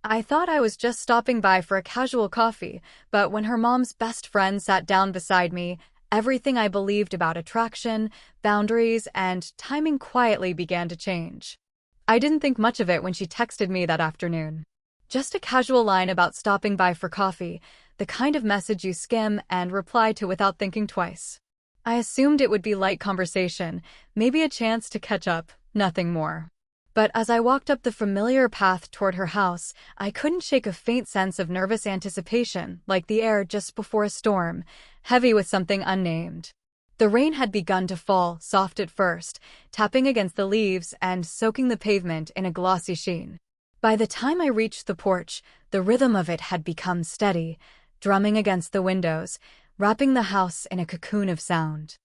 I thought I was just stopping by for a casual coffee, but when her mom's best friend sat down beside me, everything I believed about attraction, boundaries, and timing quietly began to change. I didn't think much of it when she texted me that afternoon. Just a casual line about stopping by for coffee, the kind of message you skim and reply to without thinking twice. I assumed it would be light conversation, maybe a chance to catch up, nothing more. But as I walked up the familiar path toward her house, I couldn't shake a faint sense of nervous anticipation, like the air just before a storm, heavy with something unnamed. The rain had begun to fall, soft at first, tapping against the leaves and soaking the pavement in a glossy sheen. By the time I reached the porch, the rhythm of it had become steady, drumming against the windows, wrapping the house in a cocoon of sound.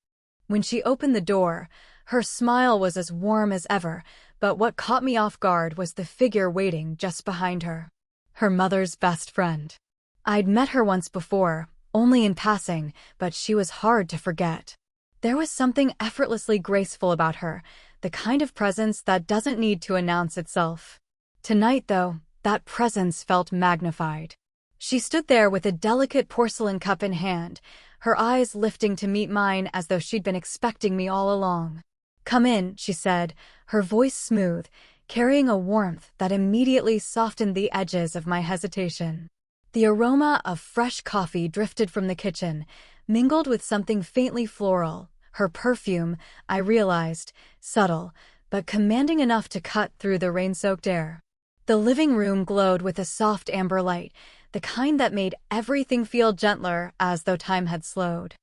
When she opened the door, her smile was as warm as ever, but what caught me off guard was the figure waiting just behind her. Her mother's best friend. I'd met her once before, only in passing, but she was hard to forget. There was something effortlessly graceful about her, the kind of presence that doesn't need to announce itself. Tonight, though, that presence felt magnified. She stood there with a delicate porcelain cup in hand, her eyes lifting to meet mine as though she'd been expecting me all along. "Come in," she said, her voice smooth, carrying a warmth that immediately softened the edges of my hesitation. The aroma of fresh coffee drifted from the kitchen, mingled with something faintly floral. Her perfume, I realized, subtle, but commanding enough to cut through the rain-soaked air. The living room glowed with a soft amber light, the kind that made everything feel gentler as though time had slowed.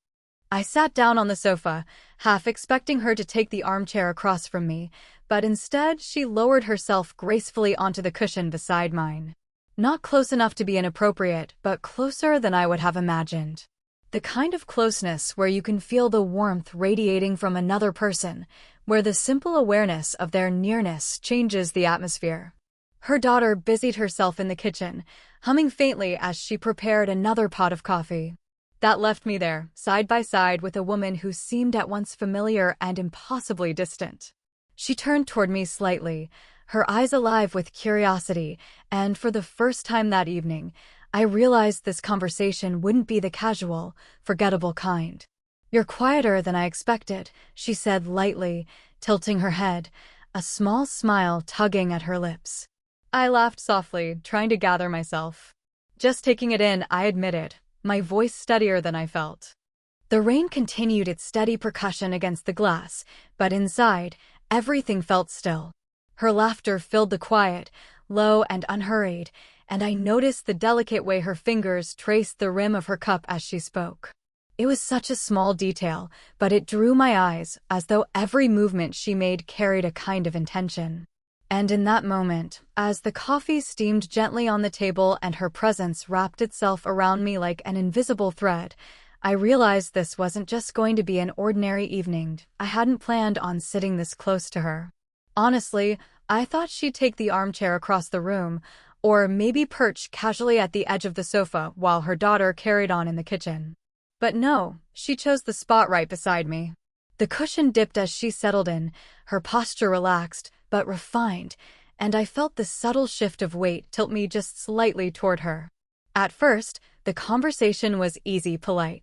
I sat down on the sofa, half expecting her to take the armchair across from me, but instead she lowered herself gracefully onto the cushion beside mine. Not close enough to be inappropriate, but closer than I would have imagined. The kind of closeness where you can feel the warmth radiating from another person, where the simple awareness of their nearness changes the atmosphere. Her daughter busied herself in the kitchen, humming faintly as she prepared another pot of coffee. That left me there, side by side with a woman who seemed at once familiar and impossibly distant. She turned toward me slightly, her eyes alive with curiosity, and for the first time that evening, I realized this conversation wouldn't be the casual, forgettable kind. "You're quieter than I expected," she said lightly, tilting her head, a small smile tugging at her lips. I laughed softly, trying to gather myself. Just taking it in, I admitted, my voice steadier than I felt. The rain continued its steady percussion against the glass, but inside, everything felt still. Her laughter filled the quiet, low and unhurried, and I noticed the delicate way her fingers traced the rim of her cup as she spoke. It was such a small detail, but it drew my eyes, as though every movement she made carried a kind of intention. And in that moment, as the coffee steamed gently on the table and her presence wrapped itself around me like an invisible thread, I realized this wasn't just going to be an ordinary evening. I hadn't planned on sitting this close to her. Honestly, I thought she'd take the armchair across the room, or maybe perch casually at the edge of the sofa while her daughter carried on in the kitchen. But no, she chose the spot right beside me. The cushion dipped as she settled in, her posture relaxed, but refined, and I felt the subtle shift of weight tilt me just slightly toward her. At first, the conversation was easy, polite.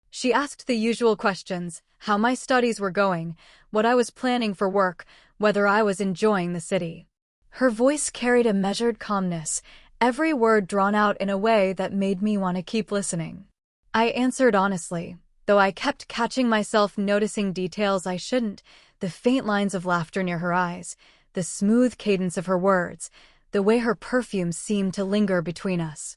She asked the usual questions, how my studies were going, what I was planning for work, whether I was enjoying the city. Her voice carried a measured calmness, every word drawn out in a way that made me want to keep listening. I answered honestly, though I kept catching myself noticing details I shouldn't, the faint lines of laughter near her eyes, the smooth cadence of her words, the way her perfume seemed to linger between us.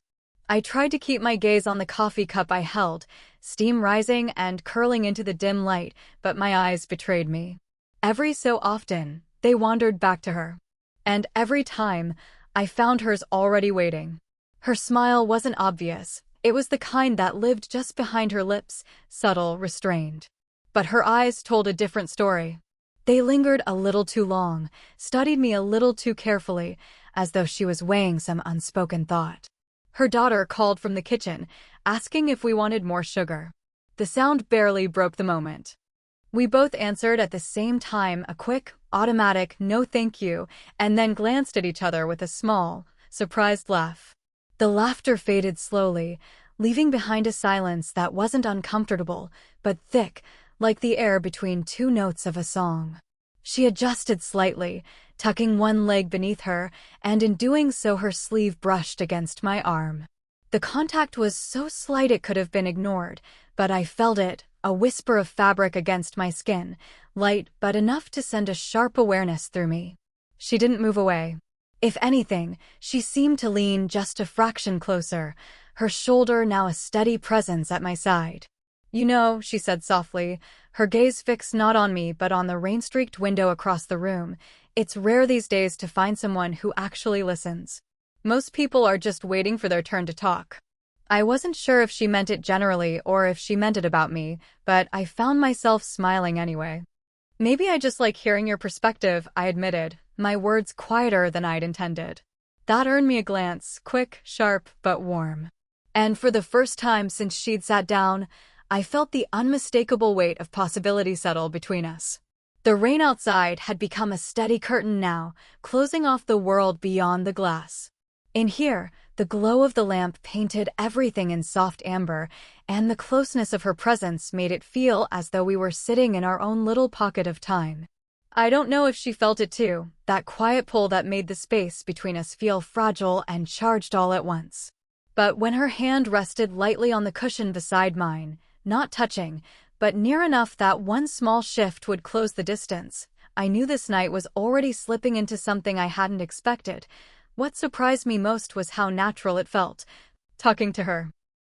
I tried to keep my gaze on the coffee cup I held, steam rising and curling into the dim light, but my eyes betrayed me. Every so often, they wandered back to her. And every time, I found hers already waiting. Her smile wasn't obvious. It was the kind that lived just behind her lips, subtle, restrained. But her eyes told a different story. They lingered a little too long, studied me a little too carefully, as though she was weighing some unspoken thought. Her daughter called from the kitchen, asking if we wanted more sugar. The sound barely broke the moment. We both answered at the same time, a quick, automatic "no thank you," and then glanced at each other with a small, surprised laugh. The laughter faded slowly, leaving behind a silence that wasn't uncomfortable, but thick, like the air between two notes of a song. She adjusted slightly, tucking one leg beneath her, and in doing so her sleeve brushed against my arm. The contact was so slight it could have been ignored, but I felt it, a whisper of fabric against my skin, light but enough to send a sharp awareness through me. She didn't move away. If anything, she seemed to lean just a fraction closer, her shoulder now a steady presence at my side. "You know," she said softly, her gaze fixed not on me but on the rain-streaked window across the room, "it's rare these days to find someone who actually listens. Most people are just waiting for their turn to talk." I wasn't sure if she meant it generally or if she meant it about me, but I found myself smiling anyway. "Maybe I just like hearing your perspective," I admitted, my words quieter than I'd intended. That earned me a glance, quick, sharp, but warm. And for the first time since she'd sat down, I felt the unmistakable weight of possibility settle between us. The rain outside had become a steady curtain now, closing off the world beyond the glass. In here, the glow of the lamp painted everything in soft amber, and the closeness of her presence made it feel as though we were sitting in our own little pocket of time. I don't know if she felt it too, that quiet pull that made the space between us feel fragile and charged all at once. But when her hand rested lightly on the cushion beside mine, not touching, but near enough that one small shift would close the distance, I knew this night was already slipping into something I hadn't expected. What surprised me most was how natural it felt, talking to her.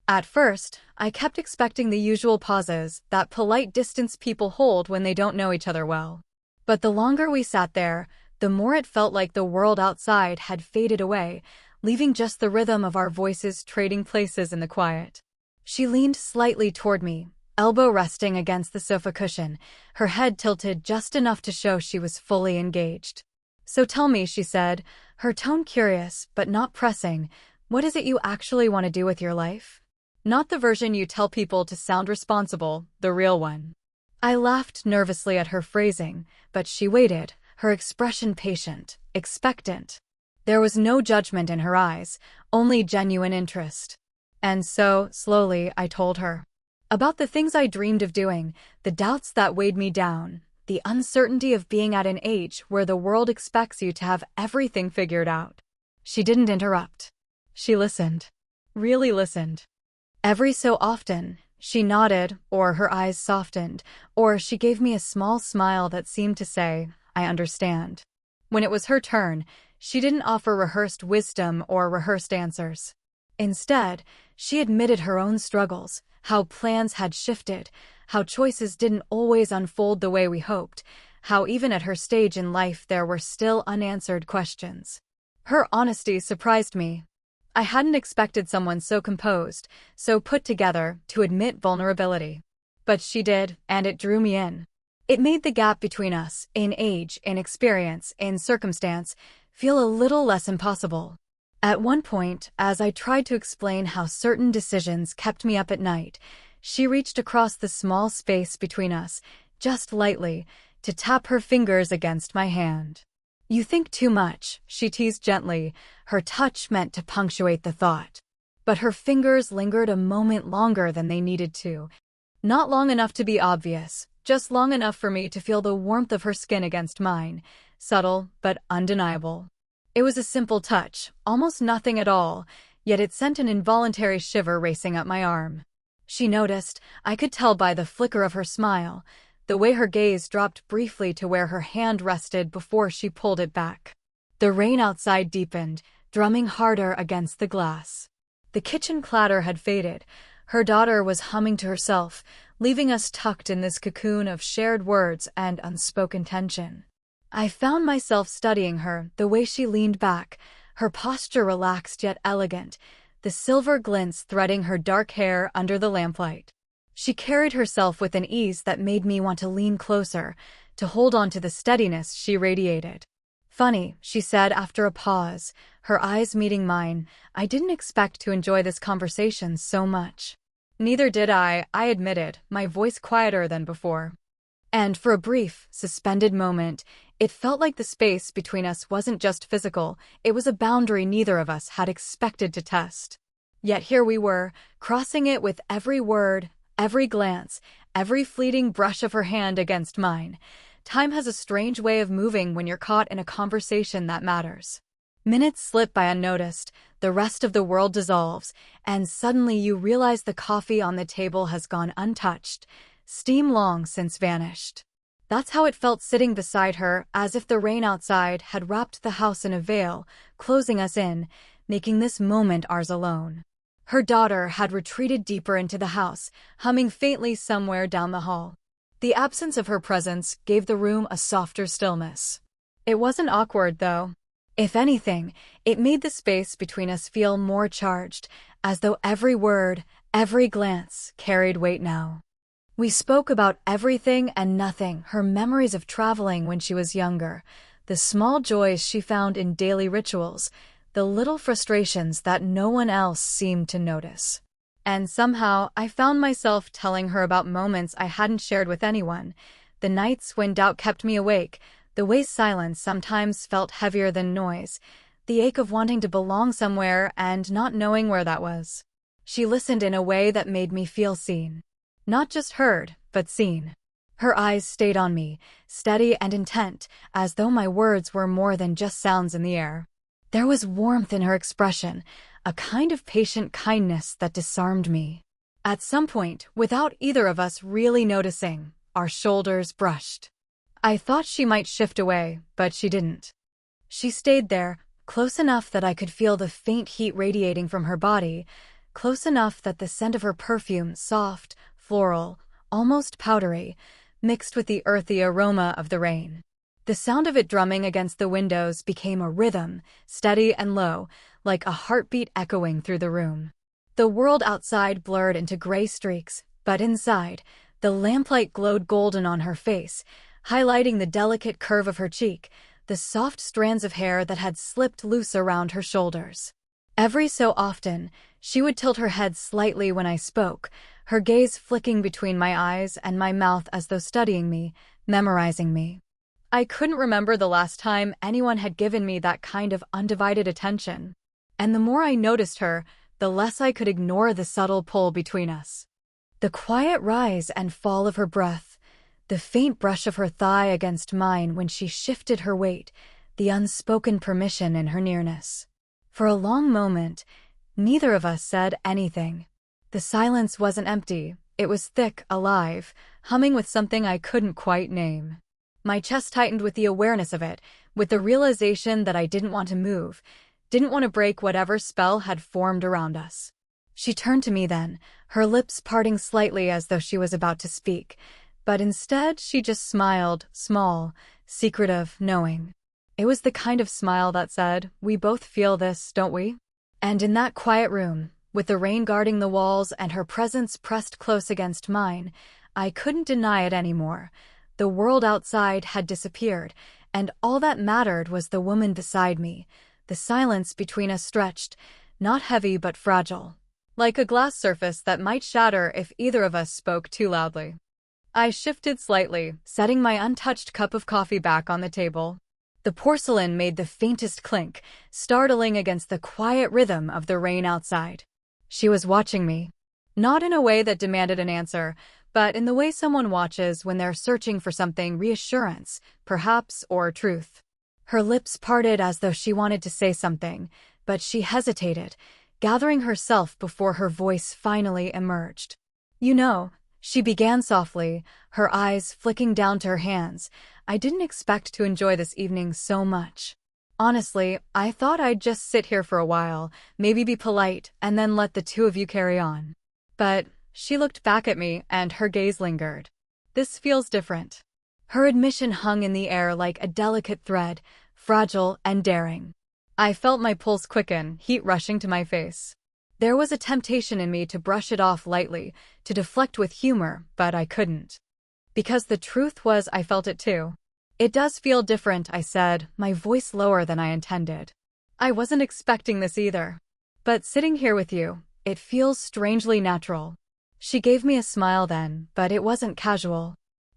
At first, I kept expecting the usual pauses, that polite distance people hold when they don't know each other well. But the longer we sat there, the more it felt like the world outside had faded away, leaving just the rhythm of our voices trading places in the quiet. She leaned slightly toward me, elbow resting against the sofa cushion, her head tilted just enough to show she was fully engaged. "So tell me," she said, her tone curious but not pressing, "what is it you actually want to do with your life? Not the version you tell people to sound responsible, the real one." I laughed nervously at her phrasing, but she waited, her expression patient, expectant. There was no judgment in her eyes, only genuine interest. And so, slowly, I told her. About the things I dreamed of doing, the doubts that weighed me down, the uncertainty of being at an age where the world expects you to have everything figured out. She didn't interrupt. She listened. Really listened. Every so often, she nodded, or her eyes softened, or she gave me a small smile that seemed to say, "I understand." When it was her turn, she didn't offer rehearsed wisdom or rehearsed answers. Instead, she admitted her own struggles, how plans had shifted, how choices didn't always unfold the way we hoped, how even at her stage in life there were still unanswered questions. Her honesty surprised me. I hadn't expected someone so composed, so put together, to admit vulnerability. But she did, and it drew me in. It made the gap between us, in age, in experience, in circumstance, feel a little less impossible. At one point, as I tried to explain how certain decisions kept me up at night, she reached across the small space between us, just lightly, to tap her fingers against my hand. "You think too much," she teased gently, her touch meant to punctuate the thought. But her fingers lingered a moment longer than they needed to. Not long enough to be obvious, just long enough for me to feel the warmth of her skin against mine, subtle but undeniable. It was a simple touch, almost nothing at all, yet it sent an involuntary shiver racing up my arm. She noticed, I could tell by the flicker of her smile, the way her gaze dropped briefly to where her hand rested before she pulled it back. The rain outside deepened, drumming harder against the glass. The kitchen clatter had faded. Her daughter was humming to herself, leaving us tucked in this cocoon of shared words and unspoken tension. I found myself studying her, the way she leaned back, her posture relaxed yet elegant, the silver glints threading her dark hair under the lamplight. She carried herself with an ease that made me want to lean closer, to hold on to the steadiness she radiated. "Funny," she said after a pause, her eyes meeting mine, "I didn't expect to enjoy this conversation so much." "Neither did I admitted, my voice quieter than before. And for a brief, suspended moment, it felt like the space between us wasn't just physical, it was a boundary neither of us had expected to test. Yet here we were, crossing it with every word, every glance, every fleeting brush of her hand against mine. Time has a strange way of moving when you're caught in a conversation that matters. Minutes slip by unnoticed, the rest of the world dissolves, and suddenly you realize the coffee on the table has gone untouched, steam long since vanished. That's how it felt sitting beside her, as if the rain outside had wrapped the house in a veil, closing us in, making this moment ours alone. Her daughter had retreated deeper into the house, humming faintly somewhere down the hall. The absence of her presence gave the room a softer stillness. It wasn't awkward, though. If anything, it made the space between us feel more charged, as though every word, every glance carried weight now. We spoke about everything and nothing, her memories of traveling when she was younger, the small joys she found in daily rituals, the little frustrations that no one else seemed to notice. And somehow, I found myself telling her about moments I hadn't shared with anyone, the nights when doubt kept me awake, the way silence sometimes felt heavier than noise, the ache of wanting to belong somewhere and not knowing where that was. She listened in a way that made me feel seen. Not just heard, but seen. Her eyes stayed on me, steady and intent, as though my words were more than just sounds in the air. There was warmth in her expression, a kind of patient kindness that disarmed me. At some point, without either of us really noticing, our shoulders brushed. I thought she might shift away, but she didn't. She stayed there, close enough that I could feel the faint heat radiating from her body, close enough that the scent of her perfume, soft, floral, almost powdery, mixed with the earthy aroma of the rain. The sound of it drumming against the windows became a rhythm, steady and low, like a heartbeat echoing through the room. The world outside blurred into gray streaks, but inside, the lamplight glowed golden on her face, highlighting the delicate curve of her cheek, the soft strands of hair that had slipped loose around her shoulders. Every so often, she would tilt her head slightly when I spoke, her gaze flicking between my eyes and my mouth as though studying me, memorizing me. I couldn't remember the last time anyone had given me that kind of undivided attention. And the more I noticed her, the less I could ignore the subtle pull between us. The quiet rise and fall of her breath, the faint brush of her thigh against mine when she shifted her weight, the unspoken permission in her nearness. For a long moment, neither of us said anything. The silence wasn't empty, it was thick, alive, humming with something I couldn't quite name. My chest tightened with the awareness of it, with the realization that I didn't want to move, didn't want to break whatever spell had formed around us. She turned to me then, her lips parting slightly as though she was about to speak, but instead she just smiled, small, secretive, knowing. It was the kind of smile that said, "We both feel this, don't we?" And in that quiet room, with the rain guarding the walls and her presence pressed close against mine, I couldn't deny it anymore. The world outside had disappeared, and all that mattered was the woman beside me. The silence between us stretched, not heavy but fragile, like a glass surface that might shatter if either of us spoke too loudly. I shifted slightly, setting my untouched cup of coffee back on the table. The porcelain made the faintest clink, startling against the quiet rhythm of the rain outside. She was watching me. Not in a way that demanded an answer, but in the way someone watches when they're searching for something: reassurance, perhaps, or truth. Her lips parted as though she wanted to say something, but she hesitated, gathering herself before her voice finally emerged. "You know," she began softly, her eyes flicking down to her hands, "I didn't expect to enjoy this evening so much. Honestly, I thought I'd just sit here for a while, maybe be polite, and then let the two of you carry on. But..." She looked back at me, and her gaze lingered. "This feels different." Her admission hung in the air like a delicate thread, fragile and daring. I felt my pulse quicken, heat rushing to my face. There was a temptation in me to brush it off lightly, to deflect with humor, but I couldn't. Because the truth was, I felt it too. "It does feel different," I said, my voice lower than I intended. "I wasn't expecting this either. But sitting here with you, it feels strangely natural." She gave me a smile then, but it wasn't casual.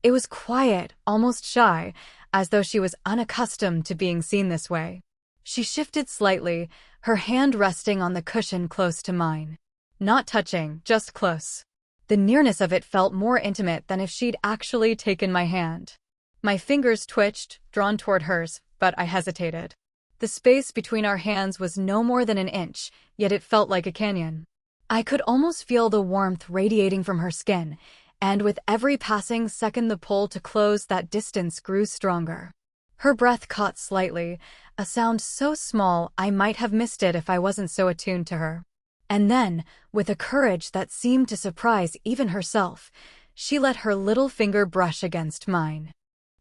It was quiet, almost shy, as though she was unaccustomed to being seen this way. She shifted slightly, her hand resting on the cushion close to mine. Not touching, just close. The nearness of it felt more intimate than if she'd actually taken my hand. My fingers twitched, drawn toward hers, but I hesitated. The space between our hands was no more than an inch, yet it felt like a canyon. I could almost feel the warmth radiating from her skin, and with every passing second the pull to close that distance grew stronger. Her breath caught slightly, a sound so small I might have missed it if I wasn't so attuned to her. And then, with a courage that seemed to surprise even herself, she let her little finger brush against mine.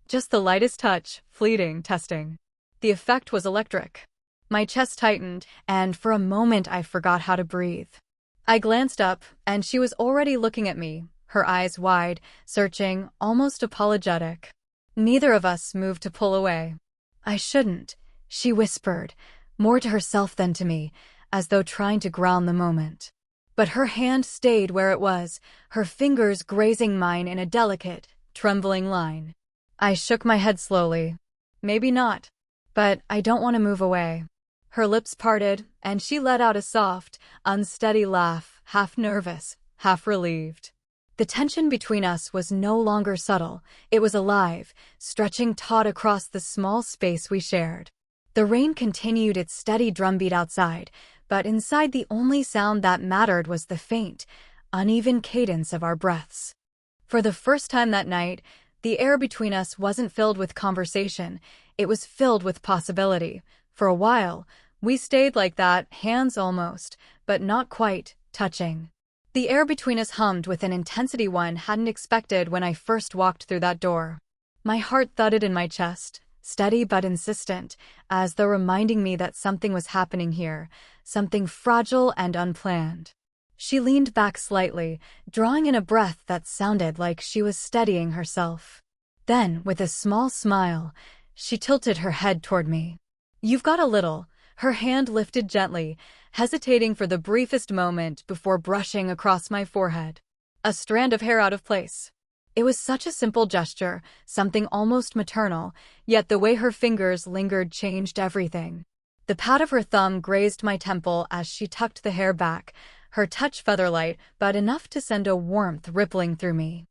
Just the lightest touch, fleeting, testing. The effect was electric. My chest tightened, and for a moment I forgot how to breathe. I glanced up, and she was already looking at me, her eyes wide, searching, almost apologetic. Neither of us moved to pull away. "I shouldn't," she whispered, more to herself than to me, as though trying to ground the moment. But her hand stayed where it was, her fingers grazing mine in a delicate, trembling line. I shook my head slowly. "Maybe not. But I don't want to move away." Her lips parted, and she let out a soft, unsteady laugh, half nervous, half relieved. The tension between us was no longer subtle, it was alive, stretching taut across the small space we shared. The rain continued its steady drumbeat outside, but inside the only sound that mattered was the faint, uneven cadence of our breaths. For the first time that night, the air between us wasn't filled with conversation, it was filled with possibility. For a while, we stayed like that, hands almost, but not quite, touching. The air between us hummed with an intensity one hadn't expected when I first walked through that door. My heart thudded in my chest, steady but insistent, as though reminding me that something was happening here, something fragile and unplanned. She leaned back slightly, drawing in a breath that sounded like she was steadying herself. Then, with a small smile, she tilted her head toward me. "You've got a little." Her hand lifted gently, hesitating for the briefest moment before brushing across my forehead. A strand of hair out of place. It was such a simple gesture, something almost maternal, yet the way her fingers lingered changed everything. The pat of her thumb grazed my temple as she tucked the hair back, her touch featherlight, but enough to send a warmth rippling through me.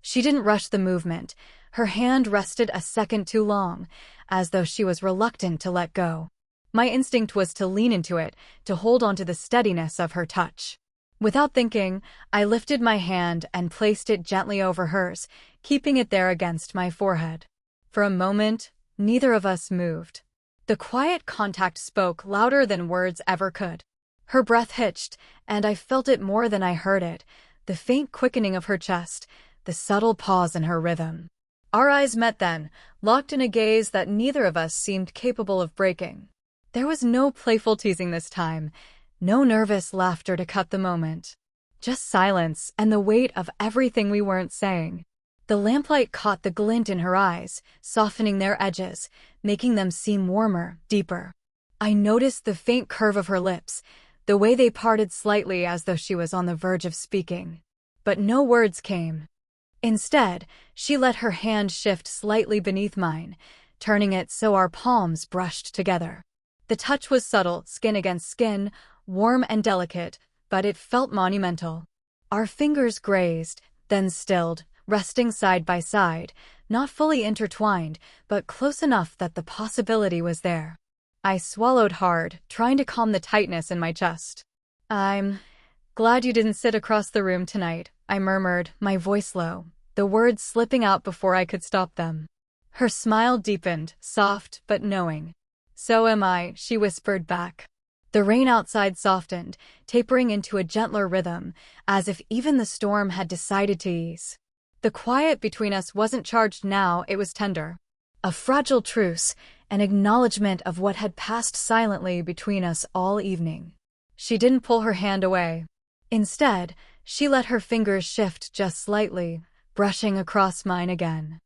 She didn't rush the movement. Her hand rested a second too long, as though she was reluctant to let go. My instinct was to lean into it, to hold onto the steadiness of her touch. Without thinking, I lifted my hand and placed it gently over hers, keeping it there against my forehead. For a moment, neither of us moved. The quiet contact spoke louder than words ever could. Her breath hitched, and I felt it more than I heard it, the faint quickening of her chest, the subtle pause in her rhythm. Our eyes met then, locked in a gaze that neither of us seemed capable of breaking. There was no playful teasing this time, no nervous laughter to cut the moment. Just silence and the weight of everything we weren't saying. The lamplight caught the glint in her eyes, softening their edges, making them seem warmer, deeper. I noticed the faint curve of her lips, the way they parted slightly as though she was on the verge of speaking. But no words came. Instead, she let her hand shift slightly beneath mine, turning it so our palms brushed together. The touch was subtle, skin against skin, warm and delicate, but it felt monumental. Our fingers grazed, then stilled, resting side by side, not fully intertwined, but close enough that the possibility was there. I swallowed hard, trying to calm the tightness in my chest. "I'm glad you didn't sit across the room tonight," I murmured, my voice low, the words slipping out before I could stop them. Her smile deepened, soft but knowing. "So am I," she whispered back. The rain outside softened, tapering into a gentler rhythm, as if even the storm had decided to ease. The quiet between us wasn't charged now, it was tender. A fragile truce, an acknowledgement of what had passed silently between us all evening. She didn't pull her hand away. Instead, she let her fingers shift just slightly, brushing across mine again.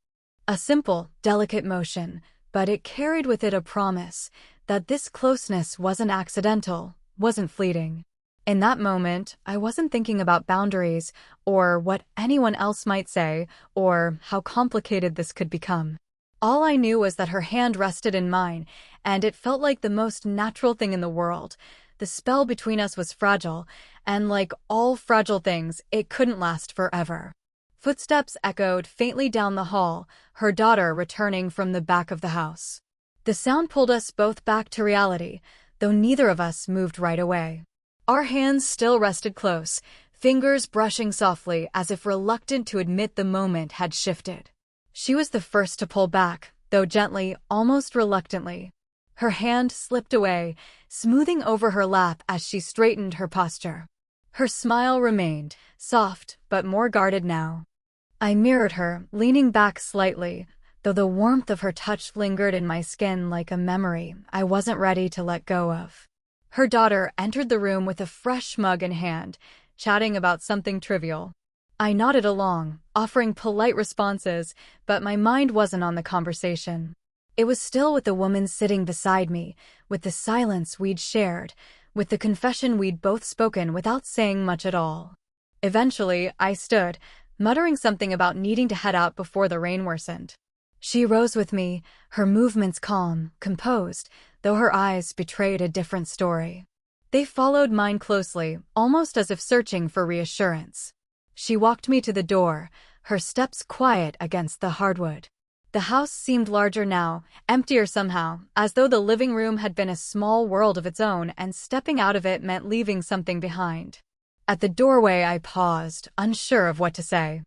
A simple, delicate motion, but it carried with it a promise that this closeness wasn't accidental, wasn't fleeting. In that moment, I wasn't thinking about boundaries or what anyone else might say or how complicated this could become. All I knew was that her hand rested in mine, and it felt like the most natural thing in the world. The spell between us was fragile, and like all fragile things, it couldn't last forever. Footsteps echoed faintly down the hall, her daughter returning from the back of the house. The sound pulled us both back to reality, though neither of us moved right away. Our hands still rested close, fingers brushing softly as if reluctant to admit the moment had shifted. She was the first to pull back, though gently, almost reluctantly. Her hand slipped away, smoothing over her lap as she straightened her posture. Her smile remained, soft but more guarded now. I mirrored her, leaning back slightly, though the warmth of her touch lingered in my skin like a memory I wasn't ready to let go of. Her daughter entered the room with a fresh mug in hand, chatting about something trivial. I nodded along, offering polite responses, but my mind wasn't on the conversation. It was still with the woman sitting beside me, with the silence we'd shared, with the confession we'd both spoken without saying much at all. Eventually, I stood, muttering something about needing to head out before the rain worsened. She rose with me, her movements calm, composed, though her eyes betrayed a different story. They followed mine closely, almost as if searching for reassurance. She walked me to the door, her steps quiet against the hardwood. The house seemed larger now, emptier somehow, as though the living room had been a small world of its own and stepping out of it meant leaving something behind. At the doorway I paused, unsure of what to say.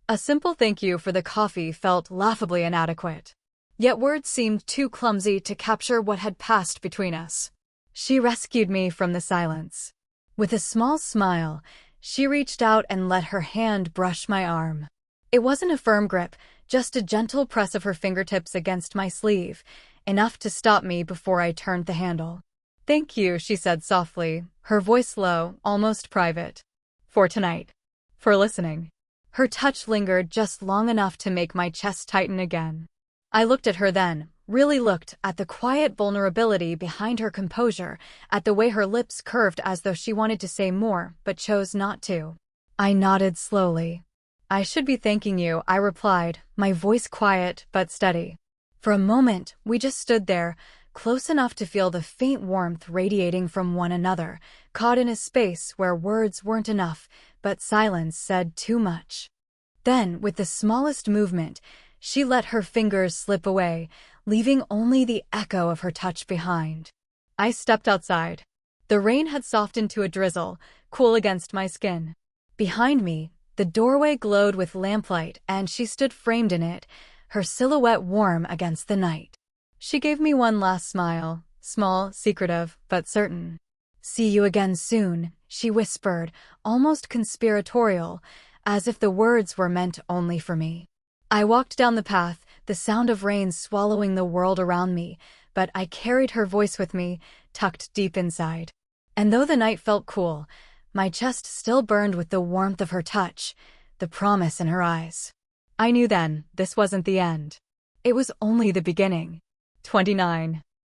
A simple thank you for the coffee felt laughably inadequate. Yet words seemed too clumsy to capture what had passed between us. She rescued me from the silence. With a small smile, she reached out and let her hand brush my arm. It wasn't a firm grip, just a gentle press of her fingertips against my sleeve, enough to stop me before I turned the handle. "Thank you," she said softly, her voice low, almost private. "For tonight. For listening." Her touch lingered just long enough to make my chest tighten again. I looked at her then, really looked at the quiet vulnerability behind her composure, at the way her lips curved as though she wanted to say more, but chose not to. I nodded slowly. "I should be thanking you," I replied, my voice quiet but steady. For a moment, we just stood there, close enough to feel the faint warmth radiating from one another, caught in a space where words weren't enough, but silence said too much. Then, with the smallest movement, she let her fingers slip away, leaving only the echo of her touch behind. I stepped outside. The rain had softened to a drizzle, cool against my skin. Behind me, the doorway glowed with lamplight, and she stood framed in it, her silhouette warm against the night. She gave me one last smile, small, secretive, but certain. "See you again soon," she whispered, almost conspiratorial, as if the words were meant only for me. I walked down the path, the sound of rain swallowing the world around me, but I carried her voice with me, tucked deep inside. And though the night felt cool, my chest still burned with the warmth of her touch, the promise in her eyes. I knew then, this wasn't the end. It was only the beginning. 29.